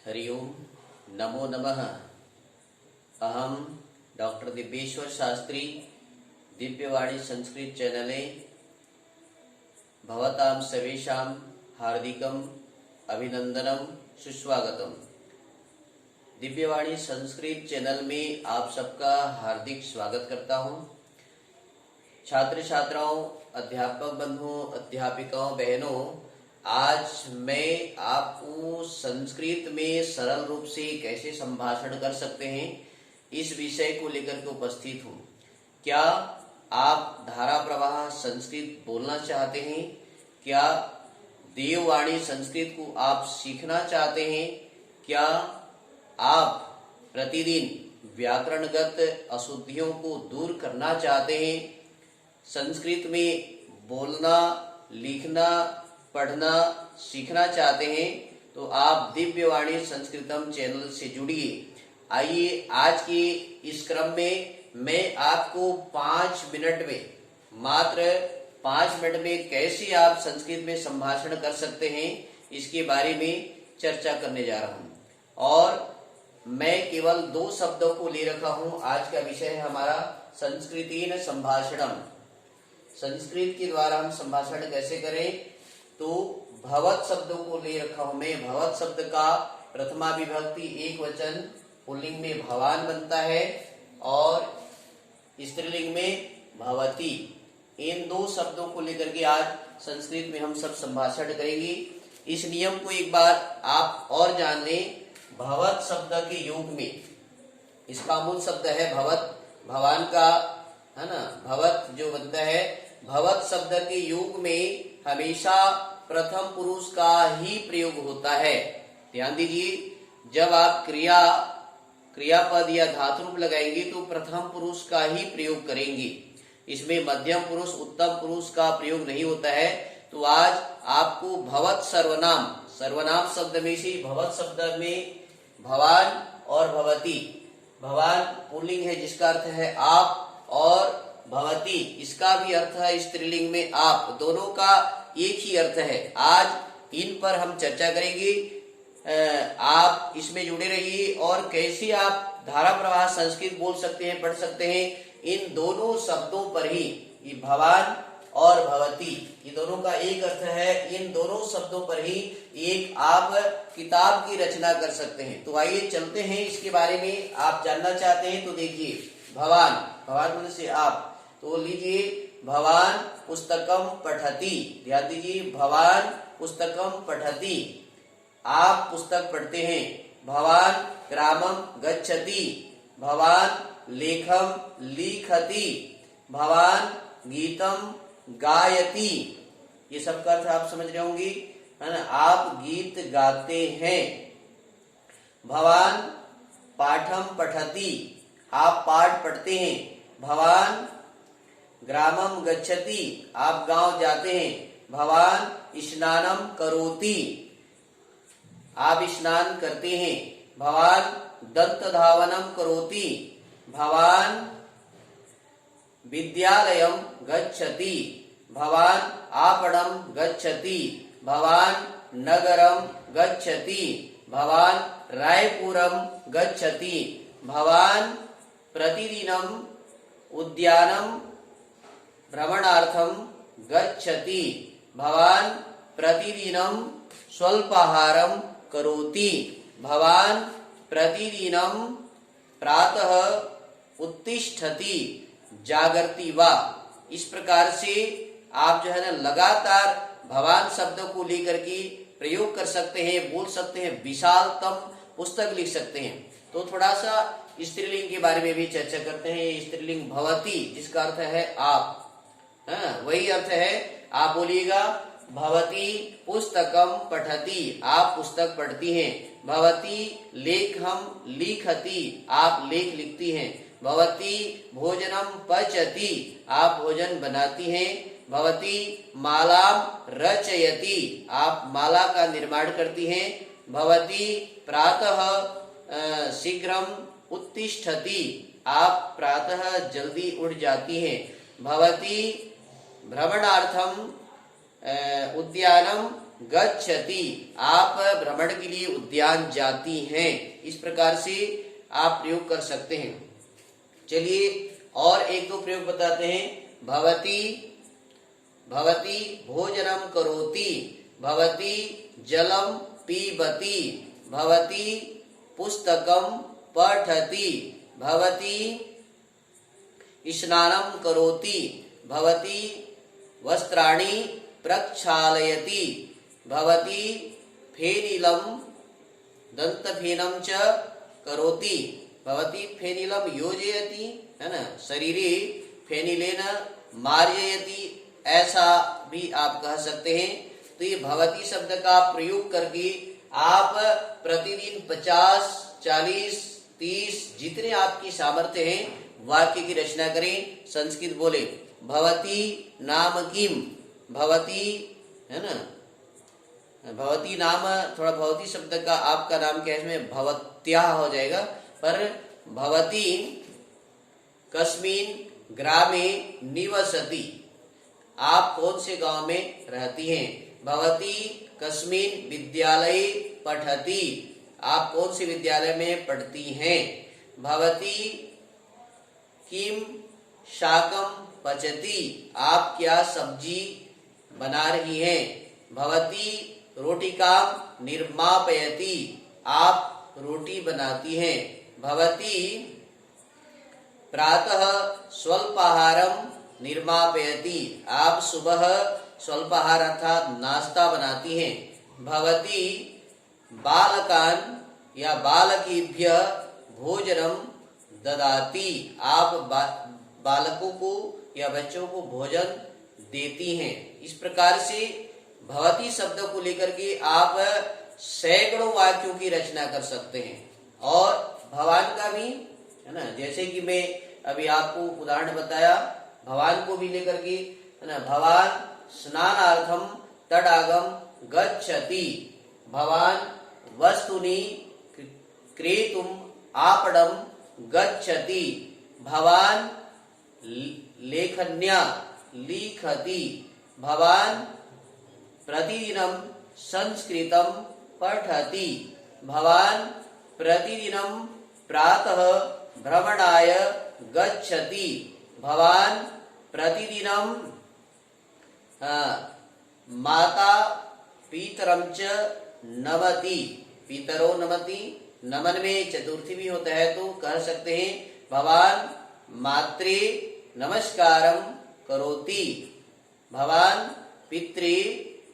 हरि ओम नमो नमः। अहम डॉक्टर दिव्येश्वर शास्त्री दिव्यवाणी संस्कृत चैनले भवतां सर्वेषां हार्दिकम् अभिनंदनम सुस्वागतम। दिव्यवाणी संस्कृत चैनल में आप सबका हार्दिक स्वागत करता हूं। छात्र छात्राओं, अध्यापक बंधुओं, अध्यापिकाओं, बहनों, आज मैं आपको संस्कृत में सरल रूप से कैसे संभाषण कर सकते हैं इस विषय को लेकर के उपस्थित हूँ। क्या आप धारा प्रवाह संस्कृत बोलना चाहते हैं? क्या देववाणी संस्कृत को आप सीखना चाहते हैं? क्या आप प्रतिदिन व्याकरणगत अशुद्धियों को दूर करना चाहते हैं? संस्कृत में बोलना, लिखना, पढ़ना सीखना चाहते हैं तो आप दिव्यवाणी संस्कृतम चैनल से जुड़िए। आइए आज के इस क्रम में मैं आपको 5 मिनट में, मात्र 5 मिनट में कैसे आप संस्कृत में संभाषण कर सकते हैं इसके बारे में चर्चा करने जा रहा हूं। और मैं केवल 2 शब्दों को ले रखा हूं। आज का विषय है हमारा संस्कृतेन संभाषणम। संस्कृत के द्वारा हम संभाषण कैसे करें, तो भवत शब्दों को ले रखा हूं मैं। भवत शब्द का प्रथमा विभक्ति एक वचन पुल्लिंग में भवान बनता है और स्त्रीलिंग में भवती। इन 2 शब्दों को लेकर के आज संस्कृत में हम सब संभाषण करेंगे। इस नियम को एक बार आप और जान लें। भवत शब्द के योग में इसका मूल शब्द है भवत, भवान का, है ना, भवत जो बनता है। भवत शब्द के योग में हमेशा प्रथम पुरुष का ही प्रयोग होता है। ध्यान दीजिए, जब आप क्रियापद या धातु रूप लगाएंगे तो प्रथम पुरुष का ही प्रयोग करेंगे। इसमें मध्यम पुरुष, उत्तम पुरुष का प्रयोग नहीं होता है। तो आज आपको भवत सर्वनाम शब्द में से भवत शब्द में भवान और भवती, भवान पुल्लिंग है जिसका अर्थ है आप, और भवती इसका भी अर्थ है स्त्रीलिंग में आप, दोनों का एक ही अर्थ है। आज इन पर हम चर्चा करेंगे। आप इसमें जुड़े रहिए और कैसे आप धारा प्रवाह संस्कृत बोल सकते हैं, पढ़ सकते हैं। इन दोनों शब्दों पर ही, ये भवान और भवती, ये दोनों का एक अर्थ है। इन दोनों शब्दों पर ही एक आप किताब की रचना कर सकते हैं। तो आइए चलते हैं, इसके बारे में आप जानना चाहते हैं तो देखिए। भवान, भवान मतलब से आप, तो लीजिए भवान पुस्तकम पठति। ध्यान दीजिए, भवान पुस्तकम पठति, आप पुस्तक पढ़ते हैं। भवान ग्रामम गच्छति, भवान लेखम लिखति, भवान गीतम गायति। ये सब का अर्थ आप समझ रहे होंगे, है ना, आप गीत गाते हैं। भवान पाठम पठति, आप पाठ पढ़ते हैं। भवान ग्रामम गच्छति, आप गांव जाते हैं। भवान स्नानम करोति, आप स्नान करते हैं। भवान दंत धावनम करोति, भवान विद्यालयम गच्छति, भवान आपणम गच्छति, भवान नगरम गच्छति, भवान रायपुरम गच्छति, भवान प्रतिदिनम उद्यानम भ्रमणार्थम गच्छति, भवान प्रतिदिनम स्वल्पाहारम करोति, भवान प्रतिदिनम प्रातः उत्तिष्ठति जागर्ति वा। इस प्रकार से आप जो है ना लगातार भवान शब्द को लेकर के प्रयोग कर सकते हैं, बोल सकते हैं, विशालतम पुस्तक लिख सकते हैं। तो थोड़ा सा स्त्रीलिंग के बारे में भी चर्चा करते हैं। स्त्रीलिंग भवती जिसका अर्थ है आप, वही अर्थ है। आप बोलिएगा भवती पुस्तकम पठति, आप पुस्तक पढ़ती हैं। भवती लेखम लिखति, आप लेख लिखती हैं। भवती भोजनम पचति, आप भोजन बनाती हैं। भवती मालाम रचयति, आप माला का निर्माण करती हैं। भवती प्रातः शीघ्रम उत्तिष्ठति, आप प्रातः जल्दी उठ जाती हैं। भवती भ्रमणार्थम उद्यानम गच्छति, आप भ्रमण के लिए उद्यान जाती हैं। इस प्रकार से आप प्रयोग कर सकते हैं। चलिए और एक दो प्रयोग बताते हैं। भवती, भवती भोजनम करोति, भवती जलम पीबति, भवती पुस्तकम पठति, भवती स्नानं करोति, भवती वस्त्राणि प्रक्षालयति, भवती फेनिलं दन्तफेनं च करोति, भवती फेनिलं योजयति, है ना, शरीरे फेनिलेन मार्जयति, ऐसा भी आप कह सकते हैं। तो ये भवती शब्द का प्रयोग करके आप प्रतिदिन 50, 40, 30 जितने आपकी सामर्थ्य है वाक्य की रचना करें। संस्कृत बोले भवती नाम किम, भवती, है ना, भवती नाम, थोड़ा भवती शब्द का आपका नाम क्या है, इसमें भवत्या हो जाएगा, पर भवती कस्मिन ग्रामे निवसति, आप कौन से गांव में रहती हैं। भवती कस्मिन विद्यालये पठति, आप कौन से विद्यालय में पढ़ती हैं। भवती किम शाकम पचति, आप क्या सब्जी बना रही हैं। भवती रोटिका निर्मापयति, आप रोटी बनाती हैं। भवती प्रातः स्वल्पाहारम निर्मापयति, आप सुबह स्वल्पाहार अर्थात नाश्ता बनाती हैं। भवती बालकान या बालकेभ्य भोजनम ददाति, आप बालकों को या बच्चों को भोजन देती हैं। इस प्रकार से भवती शब्द को लेकर के आप सैकड़ों वाक्यों की रचना कर सकते हैं। और भवान का भी, है ना, जैसे कि मैं अभी आपको उदाहरण बताया, भवान को भी लेकर के, है ना, भवान स्नानार्थम तडागम गच्छति, भवान वस्तुनि क्रेतुम आपणम गच्छति, भवान लेखन्या लिखति, भवान प्रतिदिनं संस्कृतं पठति, भवान प्रतिदिनं प्रातः भ्रमणाय गच्छति, भवान प्रतिदिनं माता पितरं च नमति, पितरो नमति, नमन में चतुर्थी भी होता है तो कह सकते हैं भवान मात्रे नमस्कारम करोति, भवान पित्रे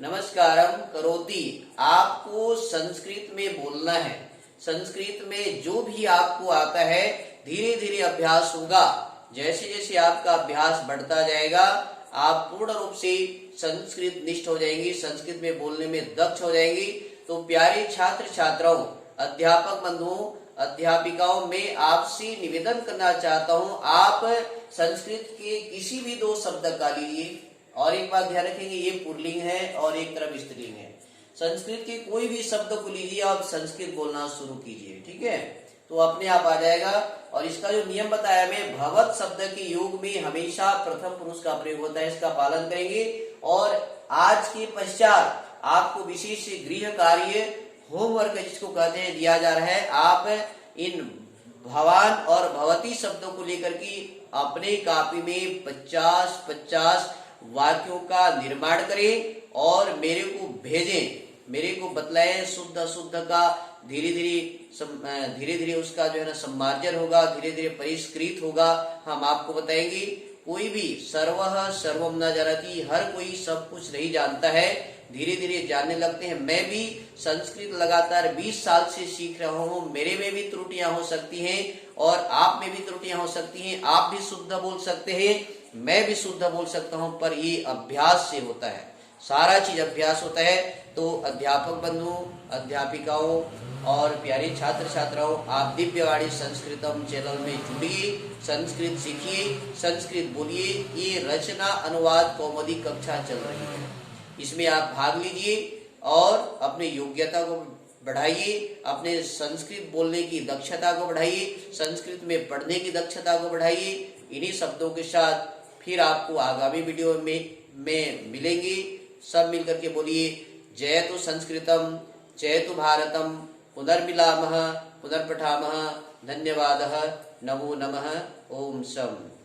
नमस्कारम करोति। आपको संस्कृत में बोलना है। संस्कृत में जो भी आपको आता है धीरे धीरे अभ्यास होगा। जैसे जैसे आपका अभ्यास बढ़ता जाएगा आप पूर्ण रूप से संस्कृत निष्ठ हो जाएंगी, संस्कृत में बोलने में दक्ष हो जाएंगी। तो प्यारे छात्र छात्राओं, अध्यापक बंधुओं, अध्यापिकाओं, मैं आपसे निवेदन करना चाहता हूं, आप संस्कृत के किसी भी दो शब्द का लीजिए। और एक बात ध्यान रखेंगे, ये पुल्लिंग है और एक तरफ स्त्रीलिंग है। संस्कृत के कोई भी शब्द को लीजिए, आप संस्कृत बोलना शुरू कीजिए, ठीक है, तो अपने आप आ जाएगा। और इसका जो नियम बताया मैं, भवत शब्द के योग में हमेशा प्रथम पुरुष का प्रयोग होता है, इसका पालन करेंगे। और आज के पश्चात आपको विशेष गृह कार्य, होमवर्क जिसको कहते हैं, दिया जा रहा है। आप इन भवान और भवती शब्दों को लेकर के अपने कॉपी में 50-50 वाक्यों का निर्माण करें और मेरे को भेजें, मेरे को बतलाएं। शुद्ध अशुद्ध का धीरे धीरे उसका जो है ना सम्मार्जन होगा, धीरे धीरे परिष्कृत होगा, हम आपको बताएंगे। कोई भी सर्वः सर्वम न जानति, हर कोई सब कुछ नहीं जानता है, धीरे धीरे जानने लगते हैं। मैं भी संस्कृत लगातार 20 साल से सीख रहा हूँ, मेरे में भी त्रुटियां हो सकती हैं और आप में भी त्रुटियां हो सकती हैं। आप भी शुद्ध बोल सकते हैं, मैं भी शुद्ध बोल सकता हूँ, पर ये अभ्यास से होता है, सारा चीज अभ्यास होता है। तो अध्यापक बंधुओं, अध्यापिकाओं और प्यारे छात्र छात्राओं, आप दिव्यवाणी संस्कृतम चैनल में जुड़िए, संस्कृत सीखिए, संस्कृत बोलिए। ये रचना अनुवाद कौमुदी कक्षा चल रही है, इसमें आप भाग लीजिए और अपने योग्यता को बढ़ाइए, अपने संस्कृत बोलने की दक्षता को बढ़ाइए, संस्कृत में पढ़ने की दक्षता को बढ़ाइए। इन्हीं शब्दों के साथ फिर आपको आगामी वीडियो में मिलेंगे। सब मिलकर के बोलिए जयतु संस्कृतं जयतु भारतं। पुनर्मिलामः पुनर्पठामः। धन्यवादः। नमो नमः। ओम शम।